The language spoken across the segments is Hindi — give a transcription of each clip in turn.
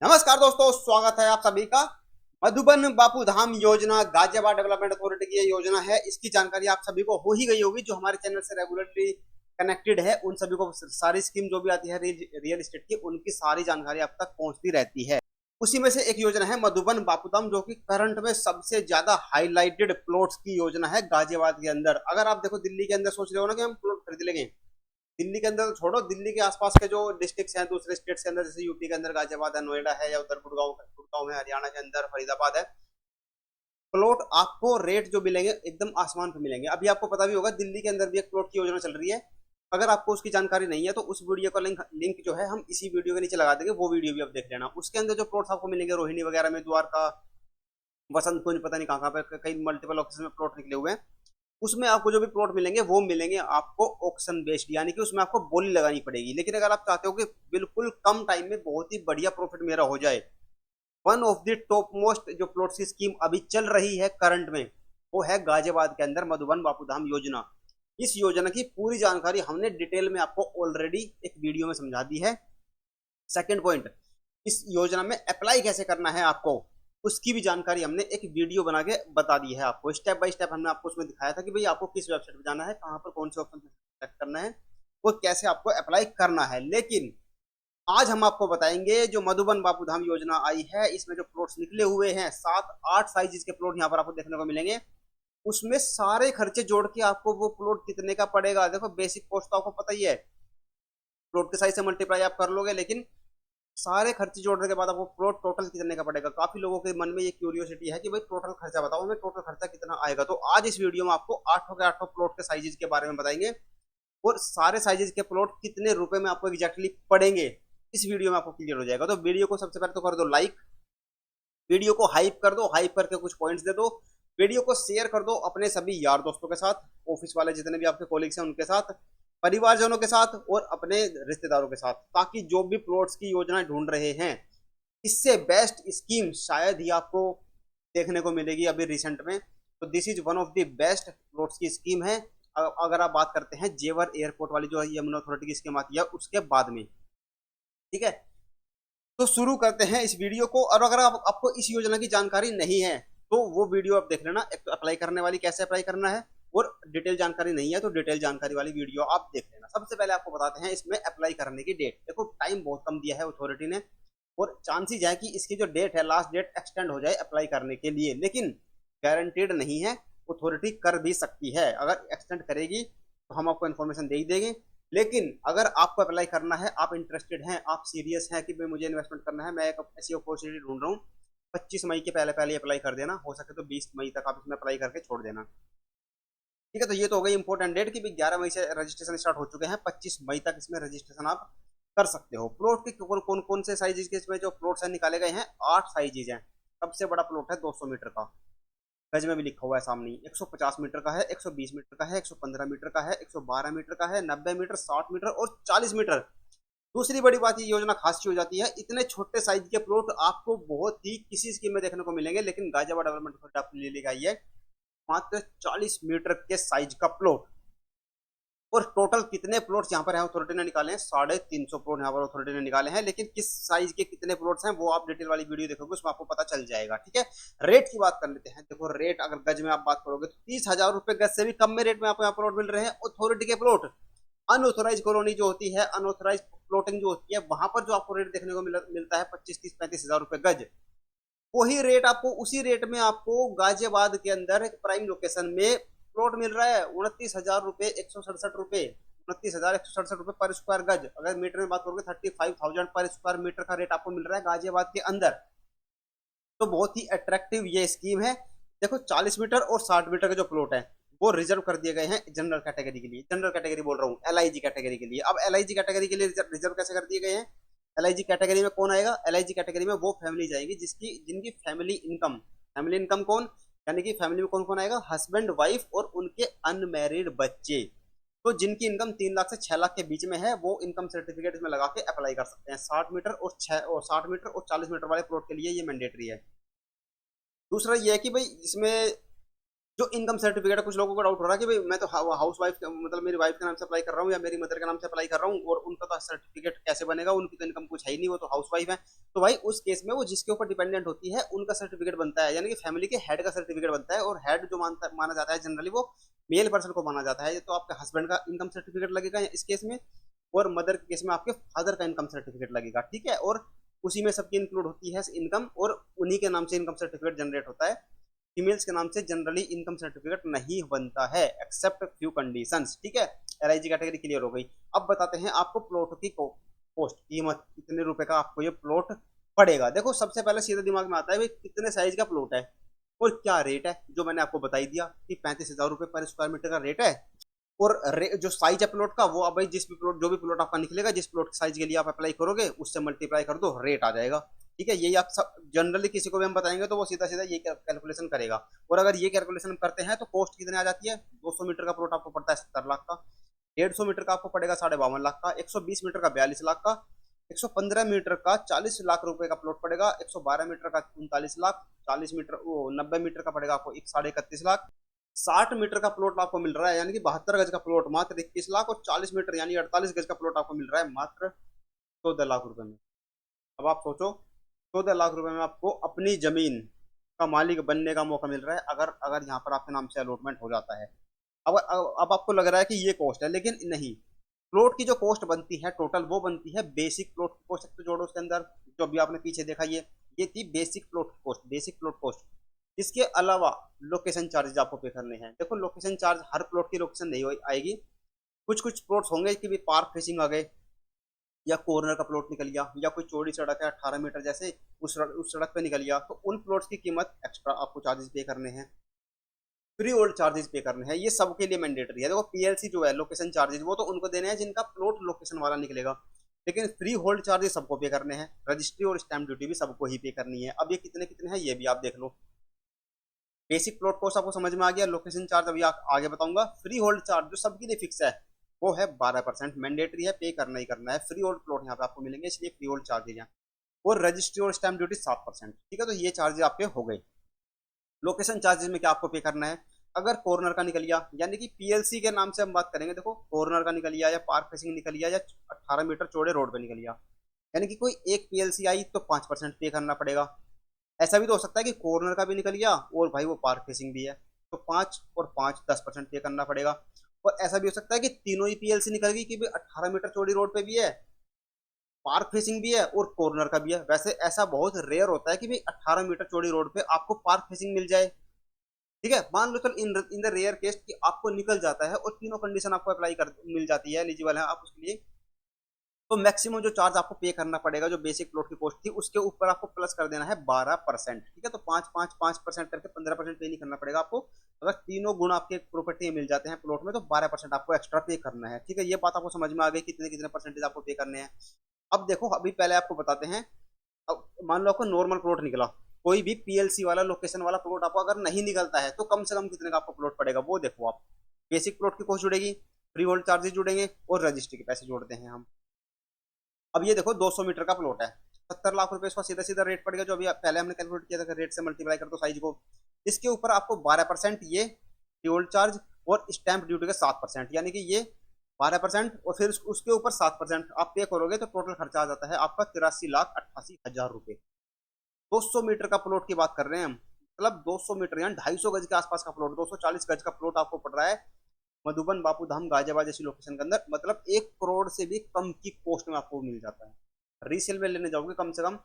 नमस्कार दोस्तों, स्वागत है आप सभी का। मधुबन बापू धाम योजना गाजियाबाद डेवलपमेंट अथॉरिटी की ये योजना है। इसकी जानकारी आप सभी को हो ही गई होगी। जो हमारे चैनल से रेगुलरली कनेक्टेड है उन सभी को सारी स्कीम जो भी आती है रियल एस्टेट की, उनकी सारी जानकारी आप तक पहुंचती रहती है। उसी में से एक योजना है मधुबन बापू धाम, जो कि करंट में सबसे ज्यादा हाईलाइटेड प्लॉट्स की योजना है गाजियाबाद के अंदर। अगर आप देखो, दिल्ली के अंदर सोच रहे हो ना कि हम प्लॉट खरीद लेंगे, दिल्ली के अंदर तो छोड़ो, दिल्ली के आसपास के जो डिस्ट्रिक्ट्स हैं दूसरे स्टेट्स के अंदर, जैसे यूपी के अंदर गाजियाबाद है, नोएडा है, या उधर गुड़गांव गुड़गांव है, हरियाणा के अंदर फरीदाबाद है, प्लॉट आपको रेट जो मिलेंगे एकदम आसमान पे मिलेंगे। अभी आपको पता भी होगा, दिल्ली के अंदर भी एक प्लॉट की योजना चल रही है। अगर आपको उसकी जानकारी नहीं है तो उस वीडियो का लिंक लिंक जो है हम इसी वीडियो के नीचे लगा देंगे, वो वीडियो भी आप देख लेना। उसके अंदर जो प्लॉट्स आपको मिलेंगे रोहिणी वगैरह में, द्वारका, वसंत कुंज, पता नहीं कहाँ कहाँ पे कई मल्टीपल ऑफिस में प्लॉट निकले हुए हैं। उसमें आपको जो भी प्लॉट मिलेंगे वो मिलेंगे आपको ऑक्शन बेस्ड, यानी कि उसमें आपको बोली लगानी पड़ेगी। लेकिन अगर आप चाहते हो कि बिल्कुल कम टाइम में बहुत ही बढ़िया प्रॉफिट मेरा हो जाए, one of the top most जो प्लॉट की स्कीम अभी चल रही है करंट में, वो है गाजियाबाद के अंदर मधुबन बापूधाम योजना। इस योजना की पूरी जानकारी हमने डिटेल में आपको ऑलरेडी एक वीडियो में समझा दी है। सेकंड पॉइंट, इस योजना में अप्लाई कैसे करना है आपको, उसकी भी जानकारी हमने एक वीडियो बना के बता दी है आपको। स्टेप बाय स्टेप हमने आपको उसमें दिखाया था कि भाई आपको किस वेबसाइट पर जाना है, कहां पर कौन से ऑप्शन सेलेक्ट करना है, और कैसे आपको अप्लाई करना है। लेकिन आज हम आपको बताएंगे जो मधुबन बापूधाम योजना आई है, इसमें जो प्लॉट्स निकले हुए हैं, 7-8 साइजेस के प्लॉट यहाँ पर आपको देखने को मिलेंगे। उसमें सारे खर्चे जोड़ के आपको वो प्लॉट कितने का पड़ेगा। देखो, बेसिक कॉस्ट तो आपको पता ही है, प्लॉट के साइज से मल्टीप्लाई आप कर लोगे, लेकिन सारे खर्चे जोड़ने के बाद आपको प्लॉट टोटल कितने का पड़ेगा। काफी लोगों के मन में ये क्यूरियोसिटी है कि भाई टोटल खर्चा बताओ, हमें टोटल खर्चा कितना आएगा। तो आज इस वीडियो में आपको आठों के आठों प्लॉट के साइजेस के बारे में बताएंगे, और सारे साइजेस के प्लॉट कितने रुपए में आपको एग्जैक्टली पड़ेंगे इस वीडियो में आपको क्लियर हो जाएगा। तो वीडियो को सबसे पहले तो कर दो लाइक, वीडियो को हाइप कर दो, हाइप करके कुछ पॉइंट्स दे दो, वीडियो को शेयर कर दो अपने सभी यार दोस्तों के साथ, ऑफिस वाले जितने भी आपके कोलिग्स हैं उनके साथ, परिवारजनों के साथ, और अपने रिश्तेदारों के साथ, ताकि जो भी प्लॉट्स की योजना ढूंढ रहे हैं, इससे बेस्ट स्कीम शायद ही आपको देखने को मिलेगी अभी रिसेंट में। तो this is one of the best plots की स्कीम है। अगर आप बात करते हैं जेवर एयरपोर्ट वाली जो यमुना अथॉरिटी की स्कीम आती है उसके बाद में, ठीक है। तो शुरू करते हैं इस वीडियो को। और अगर आपको इस योजना की जानकारी नहीं है तो वो वीडियो आप देख लेना, एक तो अप्लाई करने वाली कैसे अप्लाई करना है, और डिटेल जानकारी नहीं है तो डिटेल जानकारी वाली वीडियो आप देख लेना। सबसे पहले आपको बताते हैं इसमें अप्लाई करने की डेट। देखो, टाइम बहुत कम दिया है अथॉरिटी ने, और चांसेस है कि इसकी जो डेट है, लास्ट डेट एक्सटेंड हो जाए अप्लाई करने के लिए, लेकिन गारंटेड नहीं है। अथॉरिटी कर भी सकती है, अगर एक्सटेंड करेगी तो हम आपको इन्फॉर्मेशन दे ही देंगे। लेकिन अगर आपको अप्लाई करना है, आप इंटरेस्टेड हैं, आप सीरियस हैं कि भाई मुझे इन्वेस्टमेंट करना है, मैं एक ऐसी अपॉर्चुनिटी ढूंढ रहा हूँ, 25 मई के पहले पहले अप्लाई कर देना, हो सके तो 20 मई तक आप इसमें अप्लाई करके छोड़ देना। ठीक है, तो ये तो हो गई इंपॉर्टेंट डेट कि 11 मई से रजिस्ट्रेशन स्टार्ट हो चुके हैं, 25 मई तक इसमें रजिस्ट्रेशन आप कर सकते हो। प्लॉट के कौन कौन कौन से साइजेज के इसमें जो प्लॉट्स हैं निकाले गए हैं, 8 साइजेज हैं। सबसे बड़ा प्लॉट है 200 मीटर का, गज में भी लिखा हुआ है सामने, 150 मीटर का है, 120 मीटर का है, 115 मीटर का है, 112 मीटर का है, 90 मीटर, 60 मीटर और 40 मीटर। दूसरी बड़ी बात, ये योजना खास हो जाती है, इतने छोटे साइज के प्लॉट आपको बहुत ही किसी स्कीम में देखने को मिलेंगे, लेकिन गाजियाबाद डेवलपमेंट अथॉरिटी आपको ले लेकर आई है मात्र 40 मीटर के साइज का प्लॉट। और टोटल कितने प्लॉट्स यहाँ पर है अथॉरिटी ने निकाले हैं, 350 प्लॉट यहाँ पर अथॉरिटी ने निकाले हैं। लेकिन किस साइज के कितने प्लॉट्स हैं वो आप डिटेल वाली वीडियो देखोगे, उसमें आपको पता चल जाएगा। ठीक है, रेट की बात कर लेते हैं। देखो, रेट अगर गज में आप बात करोगे तो 30,000 रुपए गज से भी कम में रेट में आपको यहाँ प्लॉट मिल रहे हैं अथॉरिटी के प्लॉट। अनऑथोराइज कॉलोनी जो होती है, अनऑथोराइज प्लॉटिंग जो होती है, वहां पर जो आपको रेट देखने को मिलता है 25-30-35 हजार रुपए गज, वही रेट आपको, उसी रेट में आपको गाजियाबाद के अंदर एक प्राइम लोकेशन में प्लॉट मिल रहा है 29,000 रुपए, 167 रुपए, 29,167 रुपए पर स्क्वायर गज। अगर मीटर में बात करोगे 35,000 पर स्क्वायर मीटर का रेट आपको मिल रहा है गाजियाबाद के अंदर। तो बहुत ही अट्रैक्टिव ये स्कीम है। देखो, 40 मीटर और 60 मीटर के जो प्लॉट है वो रिजर्व कर दिए गए हैं जनरल कैटेगरी के लिए। जनरल कैटेगरी बोल रहा हूँ, एलआईजी कैटेगरी के लिए। अब एलआईजी कैटेगरी के लिए रिजर्व कैसे कर दिए गए हैं, एलआईजी कैटेगरी में कौन आएगा, एलआईजी कैटेगरी में वो फैमिली जाएगी जिनकी फैमिली इनकम कौन, यानी कि फैमिली में कौन कौन आएगा, हस्बैंड, वाइफ और उनके अनमैरिड बच्चे। तो जिनकी इनकम 3 लाख से 6 लाख के बीच में है, वो इनकम सर्टिफिकेट इसमें लगा के अप्लाई कर सकते हैं। 60 मीटर और 60 मीटर और 40 मीटर वाले प्लॉट के लिए ये मैंडेटरी है। दूसरा ये है कि भाई इसमें जो इनकम सर्टिफिकेट है, कुछ लोगों को डाउट हो रहा है कि भाई मैं तो हाउस वाइफ मतलब मेरी वाइफ के नाम से अप्लाई कर रहा हूँ या मेरी मदर के नाम से अप्लाई कर रहा हूँ और उनका तो सर्टिफिकेट कैसे बनेगा, उनकी तो इनकम कुछ है ही नहीं, वो तो हाउस वाइफ है। तो भाई उस केस में वो जिसके ऊपर डिपेंडेंट होती है उनका सर्टिफिकेट बनता है, यानी कि फैमिली के हेड का सर्टिफिकेट बनता है, और हेड जो माना जाता है जनरली वो मेल पर्सन को माना जाता है। तो आपके हस्बैंड का इनकम सर्टिफिकेट लगेगा इस केस में, और मदर के केस में आपके फादर का इनकम सर्टिफिकेट लगेगा, ठीक है। और उसी में सबकी इंक्लूड होती है इनकम, और उन्हीं के नाम से इनकम सर्टिफिकेट जनरेट होता है। फीमेल्स के नाम से जनरली इनकम सर्टिफिकेट नहीं बनता है एक्सेप्ट फ्यू कंडीशंस, ठीक है। एलआईजी कैटेगरी क्लियर हो गई। अब बताते हैं आपको प्लॉट की कॉस्ट, कीमत कितने रुपए का आपको ये प्लॉट पड़ेगा। देखो सबसे पहले सीधा दिमाग में आता है भाई कितने साइज का प्लॉट है और क्या रेट है, जो मैंने आपको बताई दिया कि 35,000 रुपए पर स्क्वायर मीटर का रेट है। और जो साइज है प्लॉट का वो अब भाई जिस भी प्लॉट जो भी प्लॉट आपका निकलेगा, जिस प्लॉट साइज के लिए आप अप्लाई करोगे उससे मल्टीप्लाई कर दो, रेट आ जाएगा, ठीक है। यही आप सब जनरली किसी को भी हम बताएंगे तो वो सीधा सीधा ये कैलकुलेशन करेगा। और अगर ये कैलकुलेशन करते हैं तो कॉस्ट कितने आ जाती है, 200 मीटर का प्लॉट आपको पड़ता है 70 लाख का, 150 मीटर का आपको पड़ेगा 52.5 लाख का, 120 मीटर का 42 लाख का, 115 मीटर का 40 लाख रुपए का प्लॉट पड़ेगा, 112 मीटर का 39 लाख, 40 मीटर वो 90 मीटर का पड़ेगा आपको 31.5 लाख, 60 मीटर का प्लॉट आपको मिल रहा है यानी कि 72 गज का प्लॉट मात्र 21 लाख, और 40 मीटर यानी 48 गज का प्लॉट आपको मिल रहा है मात्र 14 लाख रुपए में। अब आप सोचो 14 लाख रुपए में आपको अपनी जमीन का मालिक बनने का मौका मिल रहा है, अगर अगर यहाँ पर आपके नाम से अलॉटमेंट हो जाता है। अब आपको लग रहा है कि ये कॉस्ट है, लेकिन नहीं। प्लॉट की जो कॉस्ट बनती है टोटल वो बनती है बेसिक प्लॉट की कॉस्ट तो जोड़ो उसके अंदर, जो अभी आपने पीछे देखा ये थी बेसिक प्लॉट की कॉस्ट, बेसिक प्लॉट कॉस्ट। इसके अलावा लोकेशन चार्जेस आपको पे करने हैं। देखो लोकेशन चार्ज हर प्लॉट की लोकेशन नहीं आएगी, कुछ कुछ प्लॉट्स होंगे कि भी पार्क फेसिंग आ गए, या कॉर्नर का प्लॉट निकल गया, या कोई चौड़ी सड़क है 18 मीटर जैसे उस सड़क पे निकल गया, तो उन प्लॉट्स की कीमत एक्स्ट्रा आपको चार्जेस पे करने हैं, फ्री होल्ड चार्जेस पे करने हैं। ये सबके लिए मैंडेटरी है। देखो पीएलसी जो है लोकेशन चार्जेस वो तो उनको देने हैं जिनका प्लॉट लोकेशन वाला निकलेगा, लेकिन फ्री होल्ड चार्जेस सबको पे करने हैं, रजिस्ट्री और स्टैंप ड्यूटी भी सबको ही पे करनी है। अब ये कितने कितने हैं ये भी आप देख लो। बेसिक प्लॉट कॉस्ट आपको समझ में आ गया, लोकेशन चार्ज अभी आगे बताऊंगा। फ्री होल्ड चार्ज जो सबके लिए फिक्स है वो है 12%, मैंडेटरी है, पे करना ही करना है। फ्री होल्ड प्लॉट यहाँ पे आपको मिलेंगे इसलिए फ्री होल्ड चार्जेज हैं, और रजिस्ट्री और स्टैंप ड्यूटी 7%, ठीक है। तो ये चार्जेस आपके हो गए। लोकेशन चार्जेस में क्या आपको पे करना है, अगर कॉर्नर का निकल गया यानी कि पीएलसी के नाम से हम बात करेंगे, देखो कॉर्नर का निकल गया या पार्क फेसिंग निकल गया या 18 मीटर चौड़े रोड पे निकल गया, यानी कि कोई एक पीएलसी आई तो 5% पे करना पड़ेगा। ऐसा भी तो हो सकता है कि कॉर्नर का भी निकल गया और भाई वो पार्क फेसिंग भी है, तो 5 और 5 10% पे करना पड़ेगा। और ऐसा भी हो सकता है कि तीनों ही पीएलसी निकल गई कि भाई 18 मीटर चौड़ी रोड पे भी है, पार्क फेसिंग भी है और कॉर्नर का भी है। वैसे ऐसा बहुत रेयर होता है कि भाई 18 मीटर चौड़ी रोड पे आपको पार्क फेसिंग मिल जाए, ठीक है। मान लो चल इन द रेयर केस कि आपको निकल जाता है और तीनों कंडीशन आपको अप्लाई कर मिल जाती है, एलिजिबल है आप उसके लिए, तो मैक्सिमम जो चार्ज आपको पे करना पड़ेगा जो बेसिक प्लॉट की कॉस्ट थी उसके ऊपर आपको प्लस कर देना है 12%, ठीक है। तो 5 5 5% करके 15% पे नहीं करना पड़ेगा आपको। अगर तीनों गुण आपके प्रॉपर्टी में मिल जाते हैं प्लॉट में तो 12% आपको एक्स्ट्रा पे करना है, ठीक है। ये बात आपको समझ में आ गई कितने कितने परसेंटेज आपको पे करने हैं। अब देखो अभी पहले आपको बताते हैं, अब मान लो आपको नॉर्मल प्लॉट निकला, कोई भी पीएलसी वाला लोकेशन वाला प्लॉट आपको अगर नहीं निकलता है तो कम से कम कितने का आपको प्लॉट पड़ेगा वो देखो आप। बेसिक प्लॉट की कॉस्ट जुड़ेगी, फ्री होल्ड चार्जेस जुड़ेंगे और रजिस्ट्री के पैसे जोड़ते हैं हम। अब ये देखो 200 मीटर का प्लॉट है, 70 लाख रुपए इसका सीधा सीधा रेट पड़ेगा, जो अभी पहले हमने कैलकुलेट किया था, रेट से मल्टीप्लाई कर दो साइज को। इसके ऊपर आपको 12% ये फ्री होल्ड चार्ज और स्टैंप ड्यूटी का 7%, यानी कि ये 12% और फिर उसके ऊपर 7% आप पे करोगे तो टोटल खर्चा आ जाता है आपका 83,88,000 रुपए। 200 मीटर का प्लॉट की बात कर रहे हैं हम, मतलब 200 मीटर यानी 250 गज के आसपास का प्लॉट, 240 गज का प्लॉट आपको पड़ रहा है मधुबन बापू धाम गाजियाबाद जैसी लोकेशन के अंदर, मतलब 1 करोड़ से भी कम की कॉस्ट में आपको मिल जाता है। रीसेल में लेने जाओगे कम से कम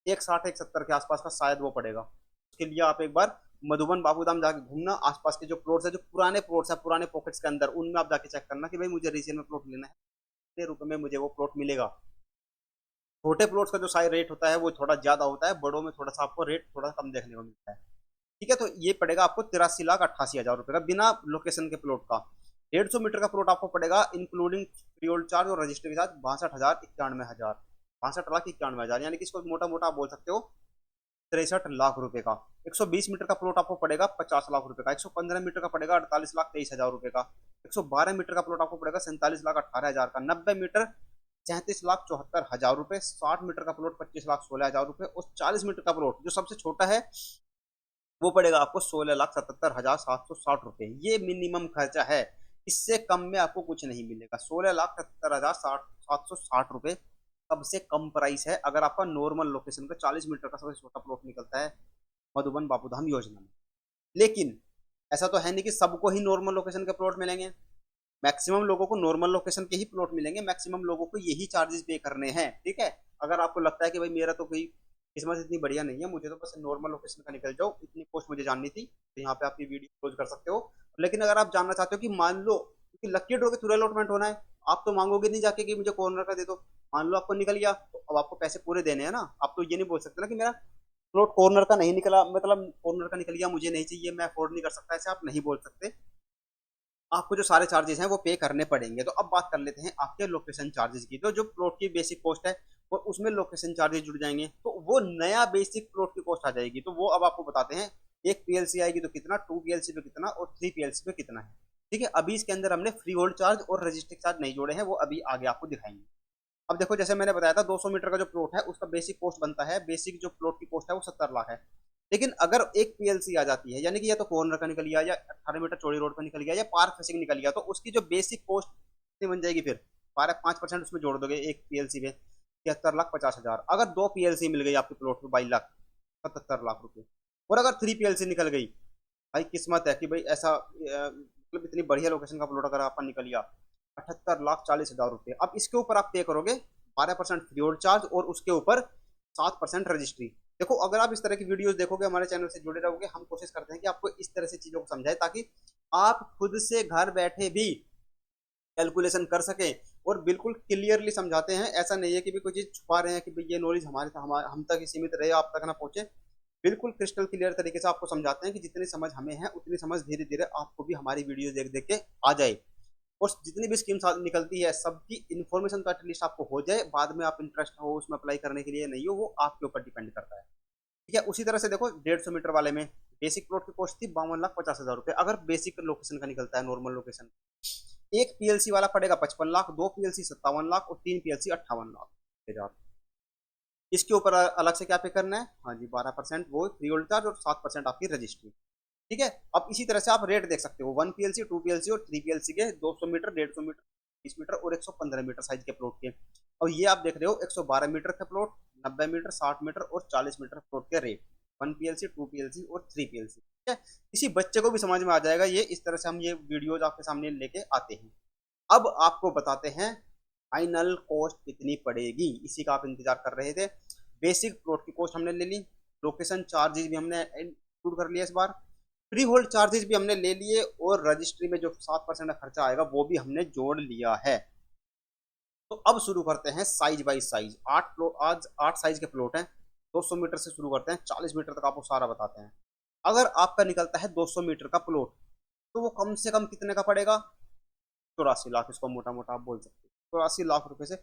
160 170 के आसपास का शायद वो पड़ेगा। उसके लिए आप एक बार मधुबन बापू धाम जाके घूमना, आसपास के जो प्लॉट्स है जो पुराने प्लॉट्स है पुराने पॉकेट्स के अंदर, उनमें आप जाके चेक करना कि भाई मुझे रीसेल में प्लॉट लेना है, कितने रुपए में मुझे वो प्लॉट मिलेगा। छोटे प्लॉट्स का जो साइज रेट होता है वो थोड़ा ज्यादा होता है, बड़ों में थोड़ा सा आपको रेट थोड़ा कम देखने को मिलता है, ठीक है। तो ये पड़ेगा आपको 83,88,000 रुपए का बिना लोकेशन के प्लॉट का। 150 मीटर का प्लॉट आपको पड़ेगा इंक्लूडिंग फ्री होल्ड चार्ज और रजिस्ट्री के साथ 62,91,000, 62,91,000, यानी कि इसको मोटा मोटा आप बोल सकते हो 63 लाख रुपए का। 120 मीटर का प्लॉट आपको पड़ेगा 50 लाख रुपए का, 115 मीटर का पड़ेगा 48,23,000 रुपए का, 112 मीटर का प्लॉट आपको पड़ेगा 47,18,000 का, 90 मीटर 37,74,000 रुपए, 60 मीटर का प्लॉट 25,16,000 रुपए, और 40 मीटर का प्लॉट जो सबसे छोटा है वो पड़ेगा आपको 16,77,760 रुपये। ये मिनिमम खर्चा है, इससे कम में आपको कुछ नहीं मिलेगा। 16,77,760 रुपये सबसे कम प्राइस है अगर आपका नॉर्मल लोकेशन का 40 मीटर का सबसे छोटा प्लॉट निकलता है मधुबन बापूधाम योजना में। लेकिन ऐसा तो है नहीं कि सबको ही नॉर्मल लोकेशन के प्लॉट मिलेंगे। मैक्सिमम लोगों को नॉर्मल लोकेशन के ही प्लॉट मिलेंगे, मैक्सिमम लोगों को यही चार्जेस पे करने हैं। ठीक है, अगर आपको लगता है कि भाई मेरा तो कोई किस्मत इतनी बढ़िया नहीं है, मुझे तो बस नॉर्मल लोकेशन का निकल जाओ, इतनी पोस्ट मुझे जाननी थी, तो यहाँ पे आपकी वीडियो क्लोज कर सकते हो। लेकिन अगर आप जानना चाहते हो कि मान लो कि लकी ड्रॉ के थ्रू अलॉटमेंट होना है, आप तो मांगोगे नहीं जाके कि मुझे कॉर्नर का दे दो। मान लो आपको निकल गया तो अब आपको पैसे पूरे देने हैं ना। आप तो ये नहीं बोल सकते ना कि मेरा प्लॉट कॉर्नर का नहीं निकला, मतलब कॉर्नर का निकल गया, मुझे नहीं चाहिए, मैं अफोर्ड नहीं कर सकता, ऐसे आप नहीं बोल सकते। आपको जो सारे चार्जेस हैं वो पे करने पड़ेंगे। तो अब बात कर लेते हैं आपके लोकेशन चार्जेस की। तो जो प्लॉट की बेसिक कॉस्ट है और उसमें लोकेशन चार्जेस जुड़ जाएंगे तो वो नया बेसिक प्लॉट की कॉस्ट आ जाएगी। तो वो अब आपको बताते हैं, एक पीएलसी आएगी तो कितना, 2 पीएलसी पे कितना और 3 पीएलसी पे कितना है। ठीक है, अभी इसके अंदर हमने फ्री होल्ड चार्ज और रजिस्ट्री चार्ज नहीं जोड़े हैं, वो अभी आगे आपको दिखाएंगे। अब देखो, जैसे मैंने बताया था 200 मीटर का जो प्लॉट है उसका बेसिक कॉस्ट बनता है, बेसिक जो प्लॉट की कॉस्ट है वो 70 लाख है। लेकिन अगर एक पीएलसी आ जाती है, यानी कि या तो कॉर्नर का निकल गया या 18 मीटर चौड़ी रोड पर निकल गया या पार्क फेसिंग निकल गया, तो उसकी जो बेसिक कॉस्ट कितनी बन जाएगी फिर, 5% उसमें जोड़ दोगे एक पीएलसी में, 73,50,000। अगर 2 पीएलसी मिल गई आपके प्लॉट में 22 लाख, 77 लाख रुपए। और अगर 3 पीएलसी निकल गई, भाई किस्मत है कि भाई ऐसा मतलब इतनी बढ़िया लोकेशन का प्लॉट अगर आपका निकल गया, 78,40,000 रुपये। अब इसके ऊपर आप पे करोगे 12% फ्री होल्ड चार्ज और उसके ऊपर 7% रजिस्ट्री। देखो, अगर आप इस तरह की वीडियोस देखोगे, हमारे चैनल से जुड़े रहोगे, हम कोशिश करते हैं कि आपको इस तरह से चीजों को समझाए ताकि आप खुद से घर बैठे भी कैलकुलेशन कर सकें। और बिल्कुल क्लियरली समझाते हैं, ऐसा नहीं है कि भी कोई चीज छुपा रहे हैं कि भाई ये नॉलेज हम तक ही सीमित रहे, आप तक ना पहुंचे। बिल्कुल क्रिस्टल क्लियर तरीके से आपको समझाते हैं कि जितनी समझ हमें है उतनी समझ धीरे धीरे आपको भी हमारी वीडियो देख देख के आ जाए। और जितनी भी स्कीम निकलती है सबकी इन्फॉर्मेशन तो एटलीस्ट आपको हो जाए, बाद में आप इंटरेस्ट हो उसमें अप्लाई करने के लिए नहीं हो, वो आपके ऊपर डिपेंड करता है। ठीक है, उसी तरह से देखो 150 मीटर वाले में बेसिक प्लॉट की कॉस्ट थी 52,50,000 रुपये, अगर बेसिक लोकेशन का निकलता है, नॉर्मल लोकेशन। एक पीएलसी वाला पड़ेगा 55 लाख, 2 पीएलसी 57 लाख और 3 पीएलसी 58 लाख। इसके ऊपर अलग से क्या पे करना है, हाँ जी 12% वो फ्री होल्ड चार्ज और 7% आपकी रजिस्ट्री। ठीक है, अब इसी तरह से आप रेट देख सकते हो 1 पीएलसी, 2 पीएलसी और 3 पीएलसी के, 200 मीटर, 150 मीटर, 20 मीटर और 115 मीटर साइज के प्लॉट के। और ये आप देख रहे हो 112 मीटर का प्लॉट, 90 मीटर, 60 मीटर और 40 मीटर प्लॉट के रेट, 1 पीएलसी, 2 पीएलसी और 3 पीएलसी। ठीक है, किसी बच्चे को भी समझ में आ जाएगा ये, इस तरह से हम ये वीडियोज आपके सामने लेके आते हैं। अब आपको बताते हैं फाइनल कॉस्ट कितनी पड़ेगी, इसी का आप इंतजार कर रहे थे। बेसिक प्लॉट की कॉस्ट हमने ले ली, लोकेशन चार्जेस भी हमने इंक्लूड कर लिया इस बार, फ्री होल्ड चार्जेस भी हमने ले लिए और रजिस्ट्री में जो 7% का खर्चा आएगा वो भी हमने जोड़ लिया है। तो अब शुरू करते हैं साइज बाई साइज। आज 8 साइज के प्लॉट हैं, 200 मीटर से शुरू करते हैं, 40 मीटर तक आपको सारा बताते हैं। अगर आपका निकलता है 200 मीटर का प्लॉट, तो वो कम से कम कितने का पड़ेगा, 84 लाख, इसको मोटा मोटा आप बोल सकते हो 84 लाख रुपए से।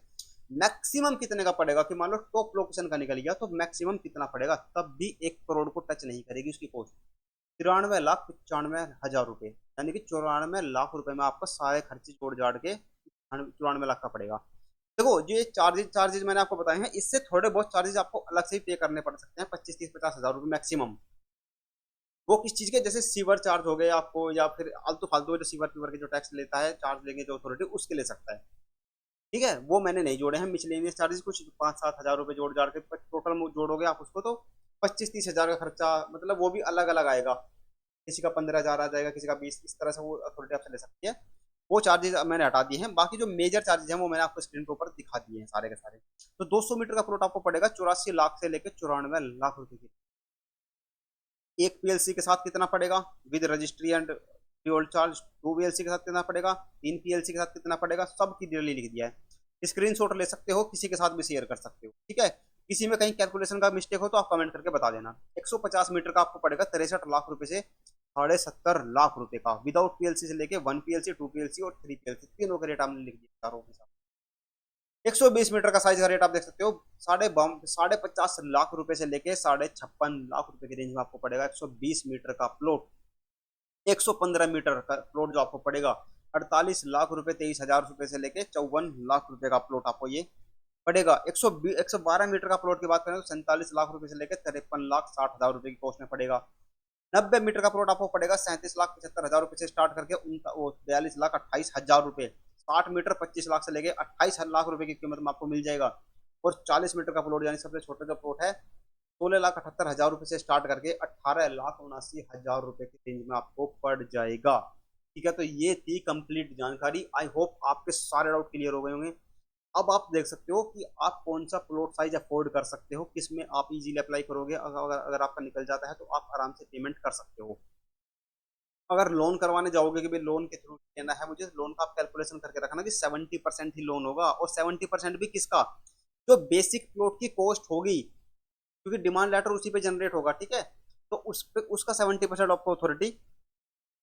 मैक्सिमम कितने का पड़ेगा कि मान लो टॉप लोकेशन का निकल गया तो मैक्सिमम कितना पड़ेगा, तब भी 1 करोड़ को टच नहीं करेगी उसकी कॉस्ट, 93,95,000 रुपए, यानी कि 94 लाख रुपए में आपका सारे खर्चे जोड़ जाड़ के 94 लाख का पड़ेगा। देखो, जो ये चार्जेस चार्जेस मैंने आपको बताए हैं, इससे थोड़े बहुत चार्जेस आपको अलग से ही पे करने पड़ सकते हैं, 25, 30, 50 हज़ार रुपए मैक्सिमम। वो किस चीज के, जैसे सीवर चार्ज हो गए आपको, या फिर आलतू फालतू जो सीवर पीवर के जो टैक्स लेता है, चार्ज लेंगे जो अथॉरिटी, उसके ले सकता है। ठीक है, वो मैंने नहीं जोड़े हैं, मिसलेनियस चार्जेस कुछ 5-7 हज़ार रुपए जोड़ जाड़ के टोटल जोड़ोगे आप उसको तो 25-30 हज़ार का खर्चा, मतलब वो भी अलग अलग आएगा। किसी का 15 हज़ार आ जाएगा, किसी का 20, इस तरह से वो अथॉरिटी आपसे ले सकती है। वो चार्जेस मैंने हटा दिए हैं, बाकी जो मेजर चार्जेस हैं वो मैंने आपको स्क्रीन के ऊपर दिखा दिए हैं सारे के सारे। तो 200 मीटर का प्लॉट आपको पड़ेगा 84 लाख से लेकर 94 लाख रुपए की। एक पीएलसी के साथ कितना पड़ेगा with registry and free hold charge, 2 PLC के साथ कितना पड़ेगा, 3 पीएलसी के साथ कितना पड़ेगा, सब की डिटेल लिख दिया है। स्क्रीनशॉट ले सकते हो, किसी के साथ भी शेयर कर सकते हो। ठीक है, किसी में कहीं कैलकुलेशन का मिस्टेक हो तो आप कमेंट करके बता देना। 150 मीटर का आपको पड़ेगा 63 लाख रुपए से 70.5 लाख रुपए का, विदाउट पीएलसी से लेके 1 पीएलसी, 2 पीएलसी और 3 पीएलसी, तीनों के रेट हमने लिख दिए चारों के साथ। 120 मीटर का साइज का रेट आप देख सकते हो, 50 लाख से लेके 56 लाख रुपए की रेंज में आपको पड़ेगा 120 मीटर का प्लॉट। 115 मीटर का प्लॉट जो आपको पड़ेगा 48 लाख रुपए, 23 हज़ार रुपए से लेके 54 लाख रुपए का प्लॉट आपको ये पड़ेगा। 112 मीटर का प्लॉट की बात करें तो 47 लाख रुपए से लेकर 53,60,000 रुपए की कॉस्ट में पड़ेगा। 90 मीटर का प्लॉट आपको पड़ेगा 37,75,000 रुपए से स्टार्ट करके उनका वो 42,28,000 रुपए। 60 मीटर 25 लाख से लेके 28 लाख रुपए की कीमत में आपको मिल जाएगा। और 40 मीटर का प्लॉट यानी सबसे छोटा जो प्लॉट है 16,78,000 रुपए से स्टार्ट करके 18,79,000 रुपए की रेंज में आपको पड़ जाएगा। ठीक है, तो ये थी कंप्लीट जानकारी। आई होप आपके सारे डाउट क्लियर हो गए होंगे। अब आप देख सकते हो कि आप कौन सा प्लॉट साइज अफोर्ड कर सकते हो, किस में आप इजीली अप्लाई करोगे। अगर आपका निकल जाता है तो आप आराम से पेमेंट कर सकते हो। अगर लोन करवाने जाओगे कि भाई लोन के थ्रू लेना है मुझे, लोन का आप कैलकुलेशन करके रखना कि 70% ही लोन होगा, और 70% भी किसका, जो बेसिक प्लॉट की कॉस्ट होगी, क्योंकि डिमांड लेटर उसी पे जनरेट होगा। ठीक है, तो उस पे उसका 70% आपको अथॉरिटी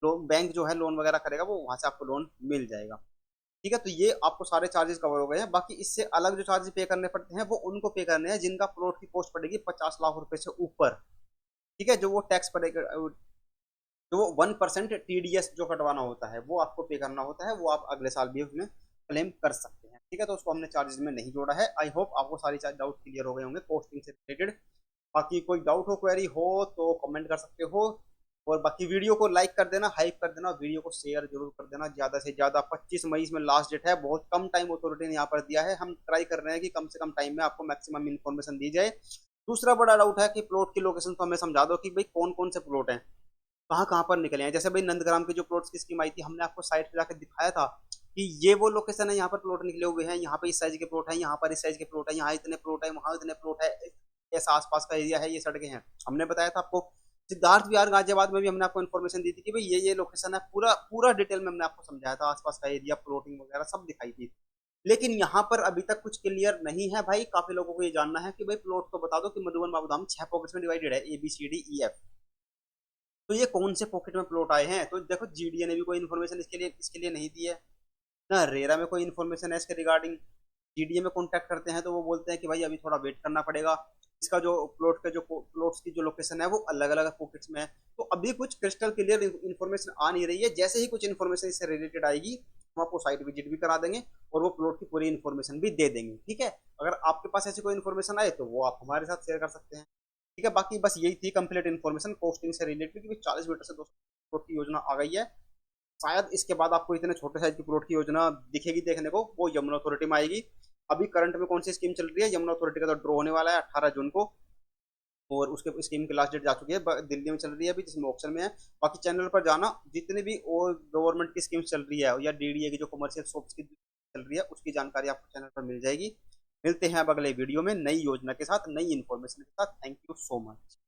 बैंक जो है लोन वगैरह करेगा, वो वहां से आपको लोन मिल जाएगा। ठीक है, तो ये आपको सारे चार्जेस कवर हो गए हैं। बाकी इससे अलग जो चार्जेस पे करने पड़ते हैं वो उनको पे करने हैं जिनका प्लॉट की कॉस्ट पड़ेगी 50 लाख रुपए से ऊपर। ठीक है, जो वो टैक्स पड़ेगा, जो 1% टीडीएस जो कटवाना होता है वो आपको पे करना होता है, वो आप अगले साल भी उसमें क्लेम कर सकते हैं। ठीक है, तो उसको हमने चार्जेस में नहीं जोड़ा है। आई होप आपको सारी डाउट क्लियर हो गए होंगे कॉस्टिंग से रिलेटेड। बाकी कोई डाउट हो, क्वेरी हो तो कमेंट कर सकते हो। और बाकी वीडियो को लाइक कर देना, हाइप कर देना, वीडियो को शेयर जरूर कर देना ज्यादा से ज्यादा। 25 मई में लास्ट डेट है, बहुत कम टाइम अथॉरिटी ने यहाँ पर दिया है। हम ट्राई कर रहे हैं कि कम से कम टाइम में आपको मैक्सिमम इन्फॉर्मेशन दी जाए। दूसरा बड़ा डाउट है कि प्लॉट की लोकेशन तो हमें समझा दो कि भाई कौन कौन से प्लॉट हैं, कहाँ कहाँ पर निकले हैं। जैसे भाई नंदग्राम की जो प्लॉट्स की स्कीम आई थी, हमने आपको साइट पे जाकर दिखाया था कि ये वो लोकेशन है, यहाँ पर प्लॉट निकले हुए हैं, यहाँ पे इस साइज के प्लॉट है, यहाँ पर इस साइज के प्लॉट है, यहाँ इतने प्लॉट है, वहां इतने प्लॉट है, ऐसा आसपास का एरिया है, ये सड़कें हैं। हमने बताया था आपको। सिद्धार्थ विहार गाजियाबाद में भी हमने आपको इन्फॉर्मेशन दी थी कि भाई ये लोकेशन है, पूरा पूरा डिटेल में हमने आपको समझाया था, आसपास का एरिया, प्लॉटिंग वगैरह सब दिखाई थी। लेकिन यहाँ पर अभी तक कुछ क्लियर नहीं है भाई। काफी लोगों को ये जानना है कि भाई प्लॉट तो बता दो कि मधुबन बाबूधाम 6 पॉकेट्स में डिवाइडेड है, ABCDEF। तो ये कौन से पॉकेट में प्लॉट आए हैं? तो देखो जीडीए ने भी कोई इन्फॉर्मेशन इसके लिए नहीं दी है, ना रेरा में कोई इन्फॉर्मेशन है इसके रिगार्डिंग। जीडीए में कॉन्टैक्ट करते हैं तो वो बोलते हैं कि भाई अभी थोड़ा वेट करना पड़ेगा, इसका जो प्लॉट्स की जो लोकेशन है वो अलग अलग पॉकेट्स में है। तो अभी कुछ क्रिस्टल क्लियर इन्फॉर्मेशन आ नहीं रही है। जैसे ही कुछ इन्फॉर्मेशन इससे रिलेटेड आएगी हम आपको साइट विजिट भी करा देंगे और वो प्लॉट की पूरी इन्फॉर्मेशन भी दे देंगे। ठीक है, अगर आपके पास ऐसी कोई इन्फॉर्मेशन आए तो वो आप हमारे साथ शेयर कर सकते हैं। ठीक है, बाकी बस यही थी कंप्लीट इन्फॉर्मेशन कॉस्टिंग से रिलेटेड कि 40 मीटर से 200 प्लॉट की योजना आ गई है। शायद इसके बाद आपको इतने छोटे साइज की प्लॉट की योजना दिखेगी देखने को, वो यमुना अथॉरिटी में आएगी। अभी करंट में कौन सी स्कीम चल रही है, यमुना अथॉरिटी का तो ड्रॉ होने वाला है 18 जून को, और उसके स्कीम की लास्ट डेट जा चुकी है, दिल्ली में चल रही है अभी, जिसमें ऑप्शन में है। बाकी चैनल पर जाना, जितनी भी और गवर्नमेंट की स्कीम चल रही है या डीडीए की जो कमर्शियल शॉप्स की चल रही है उसकी जानकारी आपको चैनल पर मिल जाएगी। मिलते हैं अब अगले वीडियो में नई योजना के साथ, नई इन्फॉर्मेशन के साथ। Thank you so much.